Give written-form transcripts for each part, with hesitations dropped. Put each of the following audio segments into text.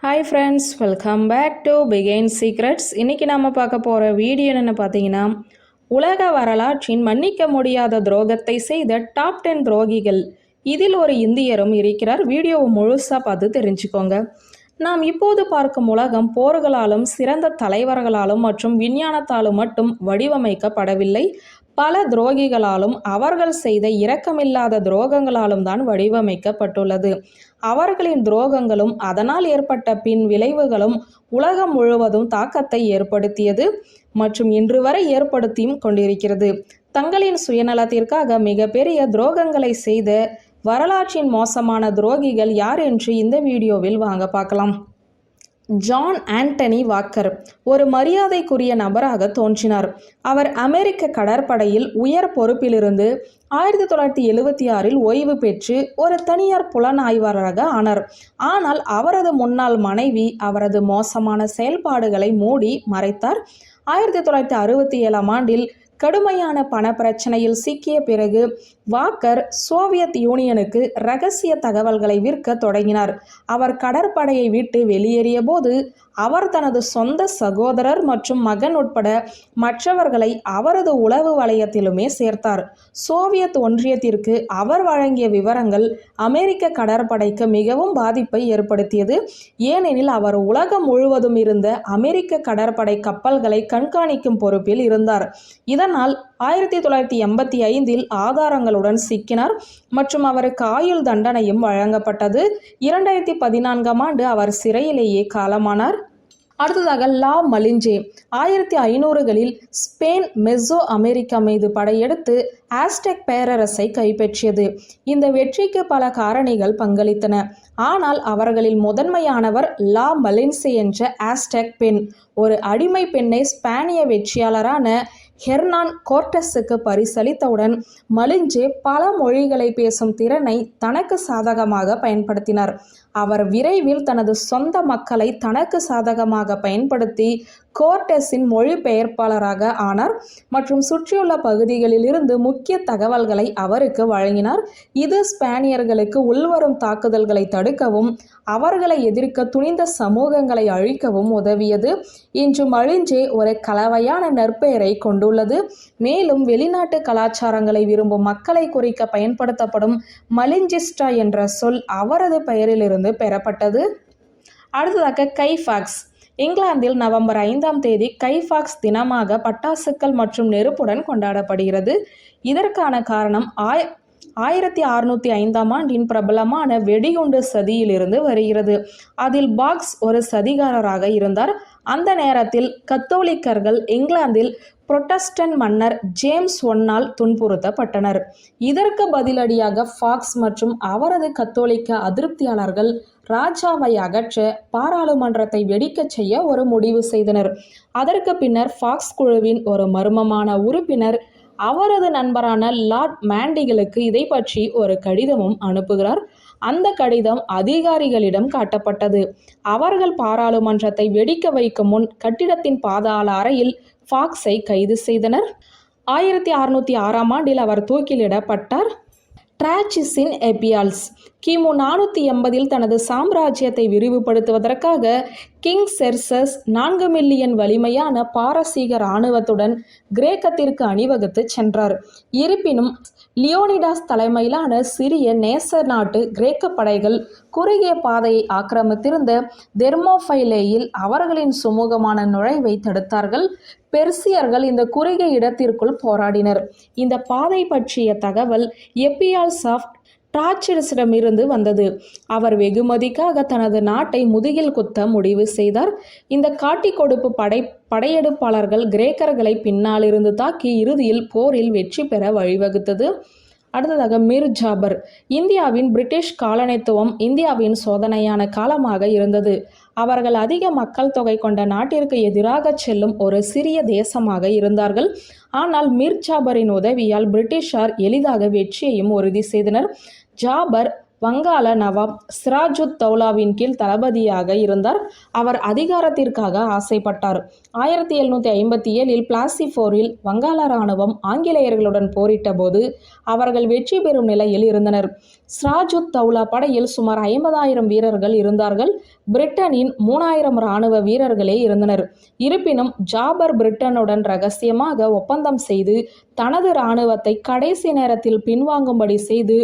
Hi friends, welcome back to pagan secrets. இன்றைக்கி நம்ம பார்க்க போகிற வீடியோ என்னென்னு பார்த்தீங்கன்னா, உலக வரலாற்றின் மன்னிக்க முடியாத துரோகத்தை செய்த டாப் 10 துரோகிகள். இதில் ஒரு இந்தியரும் இருக்கிறார். வீடியோவை முழுசாக பார்த்து தெரிஞ்சுக்கோங்க. நாம் இப்போது பார்க்கும் உலகம் போர்களாலும் சிறந்த தலைவர்களாலும் மற்றும் விஞ்ஞானத்தாலும் மட்டும் வடிவமைக்கப்படவில்லை. பல துரோகிகளாலும் அவர்கள் செய்த இரக்கமில்லாத துரோகங்களாலும் தான் வடிவமைக்கப்பட்டுள்ளது. அவர்களின் துரோகங்களும் அதனால் ஏற்பட்ட பின் விளைவுகளும் உலகம் முழுவதும் தாக்கத்தை ஏற்படுத்தியது மற்றும் இன்று வரை ஏற்படுத்தியும் கொண்டிருக்கிறது. தங்களின் சுயநலத்திற்காக மிகப்பெரிய துரோகங்களை செய்த வரலாற்றின் மோசமான துரோகிகள் யார் என்று இந்த வீடியோவில் வாங்க பார்க்கலாம். ஜான் ஆண்டனி வாக்கர் ஒரு மரியாதைக்குரிய நபராக தோன்றினார். அவர் அமெரிக்க கடற்படையில் உயர் பொறுப்பிலிருந்து 1976 ஓய்வு பெற்று ஒரு தனியார் புலனாய்வாளராக ஆனார். ஆனால் அவரது முன்னாள் மனைவி அவரது மோசமான செயல்பாடுகளை மூடி மறைத்தார். 1967 கடுமையான பண பிரச்சனையில் சிக்கிய பிறகு வாக்கர் சோவியத் யூனியனுக்கு இரகசிய தகவல்களை விற்க தொடங்கினார். அவர் கடற்படையை விட்டு வெளியேறிய போது அவர் தனது சொந்த சகோதரர் மற்றும் மகன் உட்பட மற்றவர்களை அவரது உளவு வலயத்திலுமே சேர்த்தார். சோவியத் ஒன்றியத்திற்கு அவர் வழங்கிய விவரங்கள் அமெரிக்க கடற்படைக்கு மிகவும் பாதிப்பை ஏற்படுத்தியது. ஏனெனில் அவர் உலகம் முழுவதும் இருந்த அமெரிக்க கடற்படை கப்பல்களை கண்காணிக்கும் பொறுப்பில் இருந்தார். இதனால் 1985 ஆதாரங்களுடன் சிக்கினார் மற்றும் அவருக்கு ஆயுள் தண்டனையும் வழங்கப்பட்டது. 2014 அவர் சிறையிலேயே காலமானார். அடுத்ததாக லா மலிஞ்சே 1500களில் ஸ்பெயின் மெசோ அமெரிக்கா மீது படையெடுத்து ஆஸ்டெக் பேரரசை கைப்பற்றியது. இந்த வெற்றிக்கு பல காரணிகள் பங்களித்தன. ஆனால் அவர்களில் முதன்மையானவர் லா மலின்சே என்ற ஆஸ்டெக் பெண். ஒரு அடிமை பெண்ணை ஸ்பானிய வெற்றியாளரான ஹெர்னான் கோர்டஸுக்கு பரிசளித்தவுடன் மலிஞ்சே பல மொழிகளை பேசும் திறனை தனக்கு சாதகமாக பயன்படுத்தினார். அவர் விரைவில் தனது சொந்த மக்களை தனக்கு சாதகமாக பயன்படுத்தி கோர்டஸின் மொழிபெயர்ப்பாளராக ஆனார் மற்றும் சுற்றியுள்ள பகுதிகளில் இருந்து முக்கிய தகவல்களை அவருக்கு வழங்கினார். இது ஸ்பானியர்களுக்கு உள்வரும் தாக்குதல்களை தடுக்கவும் அவர்களை எதிர்க்க துணிந்த சமூகங்களை அழிக்கவும் உதவியது. இன்று மலிஞ்சே ஒரு கலவையான நற்பெயரை கொண்டுள்ளது. மேலும் வெளிநாட்டு கலாச்சாரங்களை விரும்பும் மக்களை குறிக்க பயன்படுத்தப்படும் மலிஞ்சிஸ்டா என்ற சொல் அவரது பெயரிலிருந்து பெறப்பட்டது. அடுத்ததாக கைஃபாக்ஸ். இங்கிலாந்தில் நவம்பர் 5 கைஃபாக்ஸ் தினமாக பட்டாசுகள் மற்றும் நெருப்புடன் கொண்டாடப்படுகிறது. இதற்கான காரணம் 1605 பிரபலமான வெடிகுண்டு சதியிலிருந்து வருகிறது. அதில் பாக்ஸ் ஒரு சதிகாரராக இருந்தார். அந்த நேரத்தில் கத்தோலிக்கர்கள் இங்கிலாந்தில் புரொட்டஸ்டன்ட் மன்னர் ஜேம்ஸ் I துன்புறுத்தப்பட்டனர். இதற்கு பதிலடியாக ஃபாக்ஸ் மற்றும் அவரது கத்தோலிக்க அதிருப்தியாளர்கள் ராஜாவை அகற்ற பாராளுமன்றத்தை வெடிக்கச் செய்ய ஒரு முடிவு செய்தனர். அதற்கு பின்னர் ஃபாக்ஸ் குழுவின் ஒரு மர்மமான உறுப்பினர் அவரது நண்பரான லார்ட் மாண்டிகளுக்கு இதை பற்றி ஒரு கடிதமும் அனுப்புகிறார். அந்த கடிதம் அதிகாரிகளிடம் காட்டப்பட்டது. அவர்கள் பாராளுமன்றத்தை வெடிக்க வைக்கும் முன் கட்டிடத்தின் பாதாள அறையில் ஃபாக்ஸை கைது செய்தனர். 1606 அவர் தூக்கிலிடப்பட்டார். டிராச்சிசின் எபியால்ஸ் கிமு 480 தனது சாம்ராஜ்யத்தை விரிவுபடுத்துவதற்காக கிங் செர்சஸ் 4 மில்லியன் வலிமையான பாரசீக இராணுவத்துடன் கிரேக்கத்திற்கு அணிவகுத்து சென்றார். இருப்பினும் லியோனிடாஸ் தலைமையிலான சிறிய நேச நாட்டு கிரேக்க படைகள் குறுகிய பாதையை ஆக்கிரமித்திருந்த தெர்மோபைலேயில் அவர்களின் சுமூகமான நுழைவை தடுத்தார்கள். பெர்சியர்கள் இந்த குறுகிய இடத்திற்குள் போராடினர். இந்த பாதை பற்றிய தகவல் எப்பியால்ஸ் ஆஃப் டிராச்சிடமிருந்து வந்தது. அவர் வெகுமதிக்காக தனது நாட்டை முதுகில் குத்த முடிவு செய்தார். இந்த காட்டி கொடுப்பு படையெடுப்பாளர்கள் கிரேக்கர்களை பின்னாலிருந்து தாக்கி இறுதியில் போரில் வெற்றி பெற வழிவகுத்தது. அடுத்ததாக மிர் ஜாபர். இந்தியாவின் பிரிட்டிஷ் காலனித்துவம் இந்தியாவின் சோதனையான காலமாக இருந்தது. அவர்கள் அதிக மக்கள் தொகை கொண்ட நாட்டிற்கு எதிராக செல்லும் ஒரு சிறிய தேசமாக இருந்தார்கள். ஆனால் மிர் ஜாபரின் உதவியால் பிரிட்டிஷார் எளிதாக வெற்றியையும் உறுதி செய்தனர். ஜாபர் வங்காள நவாப் சிராஜுத் தௌலாவின் கீழ் தளபதியாக இருந்தார். அவர் அதிகாரத்திற்காக ஆசைப்பட்டார். 1757 பிளாசி போரில் வங்காள இராணுவம் ஆங்கிலேயர்களுடன் போரிட்ட போது அவர்கள் வெற்றி பெறும் நிலையில் இருந்தனர். சிராஜுத் தௌலா படையில் சுமார் 50,000 வீரர்கள் இருந்தார்கள். பிரிட்டனின் 3,000 இராணுவ வீரர்களே இருந்தனர். இருப்பினும் ஜாபர் பிரிட்டனுடன் ரகசியமாக ஒப்பந்தம் செய்து தனது இராணுவத்தை கடைசி நேரத்தில் பின்வாங்கும்படி செய்து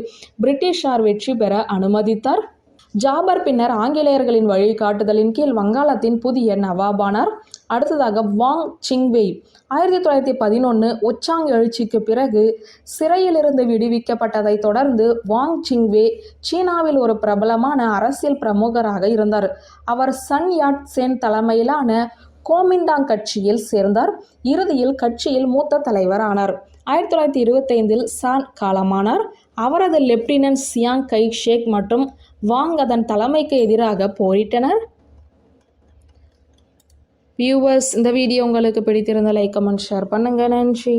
பிரிட்டிஷார் வெற்றி பெற அனுமதித்தார். ஜாபர் பின்னர் ஆங்கிலேயர்களின் வழிகாட்டுதலின் கீழ் வங்காளத்தின் புதிய நவாபானார். அடுத்ததாக வாங் சிங்வெய் 1911 ஒச்சாங் எழுச்சிக்கு பிறகு சிறையிலிருந்து விடுவிக்கப்பட்டதை தொடர்ந்து வாங் சிங்வே சீனாவில் ஒரு பிரபலமான அரசியல் பிரமுகராக இருந்தார். அவர் சன் யாட் சென் தலைமையிலான கோமிண்டாங் கட்சியில் சேர்ந்தார். இறுதியில் கட்சியில் மூத்த தலைவர் ஆனார். 1925 சான் காலமானார். அவரது லெப்டினன்ட் சியாங் கை ஷேக் மற்றும் வாங் அதன் தலைமைக்கு எதிராக போரிட்டனர். வியூவர்ஸ், இந்த வீடியோ உங்களுக்கு பிடித்திருந்த லைக் கமெண்ட் ஷேர் பண்ணுங்க. நன்றி.